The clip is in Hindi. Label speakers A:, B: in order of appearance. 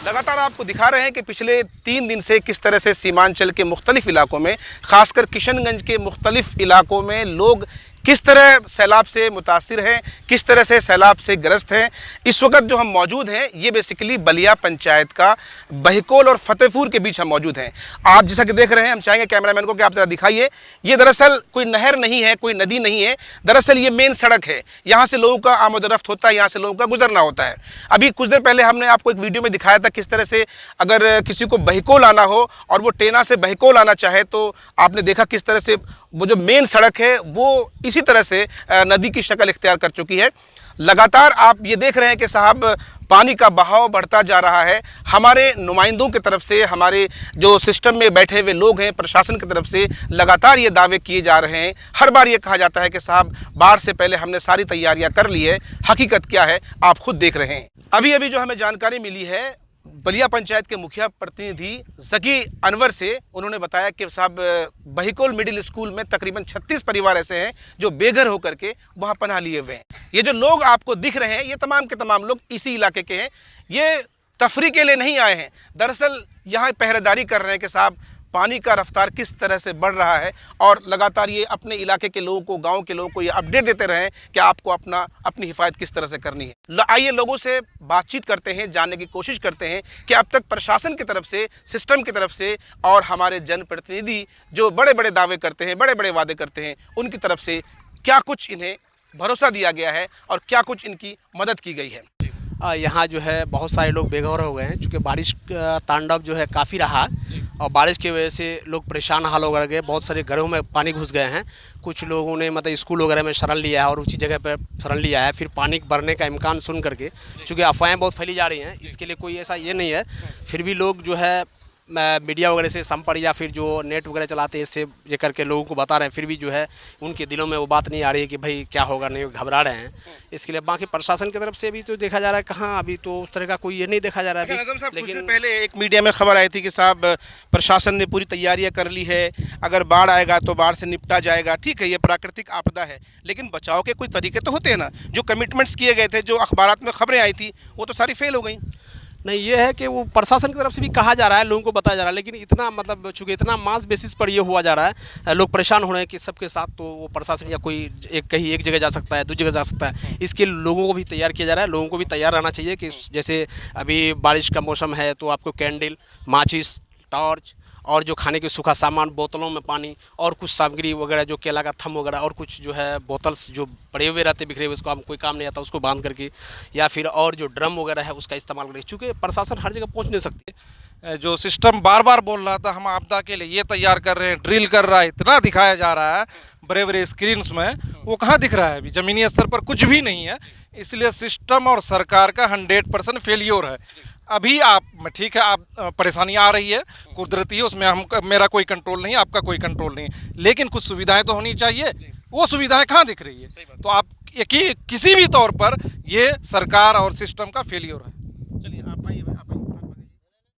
A: लगातार आपको दिखा रहे हैं कि पिछले 3 दिन से किस तरह से सीमांचल के मुख्तलिफ इलाकों में, खासकर किशनगंज के मुख्तलिफ इलाकों में लोग किस तरह सैलाब से मुतासिर हैं, किस तरह से सैलाब से ग्रस्त हैं। इस वक्त जो हम मौजूद हैं ये बेसिकली बलिया पंचायत का बहिकोल और फतेहपुर के बीच हम मौजूद हैं। आप जैसा कि देख रहे हैं, हम चाहेंगे कैमरामैन को कि आप ज़रा दिखाइए। ये दरअसल कोई नहर नहीं है, कोई नदी नहीं है, दरअसल ये मेन सड़क है। यहाँ से लोगों का आमद-ओ-रफ्त होता है, यहाँ से लोगों का गुजरना होता है। अभी कुछ देर पहले हमने आपको एक वीडियो में दिखाया था किस तरह से अगर किसी को बहिकोल आना हो और वो टेना से बहिकोल आना चाहे तो आपने देखा किस तरह से वो जो मेन सड़क है वो इसी तरह से नदी की शक्ल इख्तियार कर चुकी है। लगातार आप ये देख रहे हैं कि साहब पानी का बहाव बढ़ता जा रहा है। हमारे नुमाइंदों की तरफ से, हमारे जो सिस्टम में बैठे हुए लोग हैं, प्रशासन की तरफ से लगातार ये दावे किए जा रहे हैं। हर बार ये कहा जाता है कि साहब बाढ़ से पहले हमने सारी तैयारियां कर ली है। हकीकत क्या है आप खुद देख रहे हैं। अभी अभी जो हमें जानकारी मिली है बलिया पंचायत के मुखिया प्रतिनिधि ज़की अनवर से, उन्होंने बताया कि साहब बहिकोल मिडिल स्कूल में तकरीबन 36 परिवार ऐसे हैं जो बेघर होकर के वहाँ पनाह लिए हुए हैं। ये जो लोग आपको दिख रहे हैं ये तमाम के तमाम लोग इसी इलाके के हैं। ये तफरी के लिए नहीं आए हैं, दरअसल यहाँ पहरेदारी कर रहे हैं कि साहब पानी का रफ्तार किस तरह से बढ़ रहा है और लगातार ये अपने इलाके के लोगों को, गांव के लोगों को ये अपडेट देते रहें कि आपको अपनी हिफाजत किस तरह से करनी है। आइए लोगों से बातचीत करते हैं, जानने की कोशिश करते हैं कि अब तक प्रशासन की तरफ से, सिस्टम की तरफ से और हमारे जनप्रतिनिधि जो बड़े बड़े दावे करते हैं, बड़े बड़े वादे करते हैं, उनकी तरफ से क्या कुछ इन्हें भरोसा दिया गया है और क्या कुछ इनकी मदद की गई है।
B: यहाँ जो है बहुत सारे लोग बेघर हो गए हैं, चूँकि बारिश का तांडव जो है काफ़ी रहा और बारिश की वजह से लोग परेशान हाल हो गए। बहुत सारे घरों में पानी घुस गए हैं। कुछ लोगों ने मतलब स्कूल वगैरह में शरण लिया है और ऊंची जगह पर शरण लिया है। फिर पानी बढ़ने का इम्कान सुन करके, चूँकि अफवाहें बहुत फैली जा रही हैं, इसके लिए कोई ऐसा ये नहीं है, फिर भी लोग जो है मीडिया वगैरह से संपर्क या फिर जो नेट वगैरह चलाते हैं इससे ये करके लोगों को बता रहे हैं। फिर भी जो है उनके दिलों में वो बात नहीं आ रही है कि भाई क्या होगा, नहीं घबरा रहे हैं। इसके लिए बाकी प्रशासन की तरफ से भी तो देखा जा रहा है, कहाँ अभी तो उस तरह का कोई ये नहीं देखा जा रहा है।
A: लेकिन पहले एक मीडिया में खबर आई थी कि साहब प्रशासन ने पूरी तैयारियां कर ली है, अगर बाढ़ आएगा तो बाढ़ से निपटा जाएगा। ठीक है, ये प्राकृतिक आपदा है, लेकिन बचाव के कोई तरीके तो होते हैं ना। जो कमिटमेंट्स किए गए थे, जो अखबारात में खबरें आई थी, वो तो सारी फेल हो गई।
B: नहीं, ये है कि वो प्रशासन की तरफ से भी कहा जा रहा है, लोगों को बताया जा रहा है, लेकिन इतना मतलब चूँकि इतना मास बेसिस पर ये हुआ जा रहा है, लोग परेशान हो रहे हैं कि सबके साथ तो वो प्रशासन या कोई कहीं एक जगह जा सकता है, दूसरी जगह जा सकता है। इसके लोगों को भी तैयार किया जा रहा है। लोगों को भी तैयार रहना चाहिए कि जैसे अभी बारिश का मौसम है तो आपको कैंडल, माचिस, टॉर्च और जो खाने के सूखा सामान, बोतलों में पानी और कुछ सामग्री वगैरह, जो केला का थम वगैरह और कुछ जो है बोतल्स जो पड़े हुए रहते बिखरे हुए, उसको हम कोई काम नहीं आता उसको बांध करके, या फिर और जो ड्रम वगैरह है उसका इस्तेमाल करें, चूँकि प्रशासन हर जगह पहुँच नहीं सकती।
C: जो सिस्टम बार बार बोल रहा था हम आपदा के लिए ये तैयार कर रहे हैं, ड्रिल कर रहा है, इतना दिखाया जा रहा है बड़े बड़े स्क्रीन्स में, वो कहाँ दिख रहा है? अभी ज़मीनी स्तर पर कुछ भी नहीं है। इसलिए सिस्टम और सरकार का 100% फेलियर है। अभी आप ठीक है, आप परेशानी आ रही है, कुदरती है, उसमें मेरा कोई कंट्रोल नहीं, आपका कोई कंट्रोल नहीं, लेकिन कुछ सुविधाएं तो होनी चाहिए। वो सुविधाएं कहाँ दिख रही है? तो आप किसी भी तौर पर ये सरकार और सिस्टम का फेलियर है।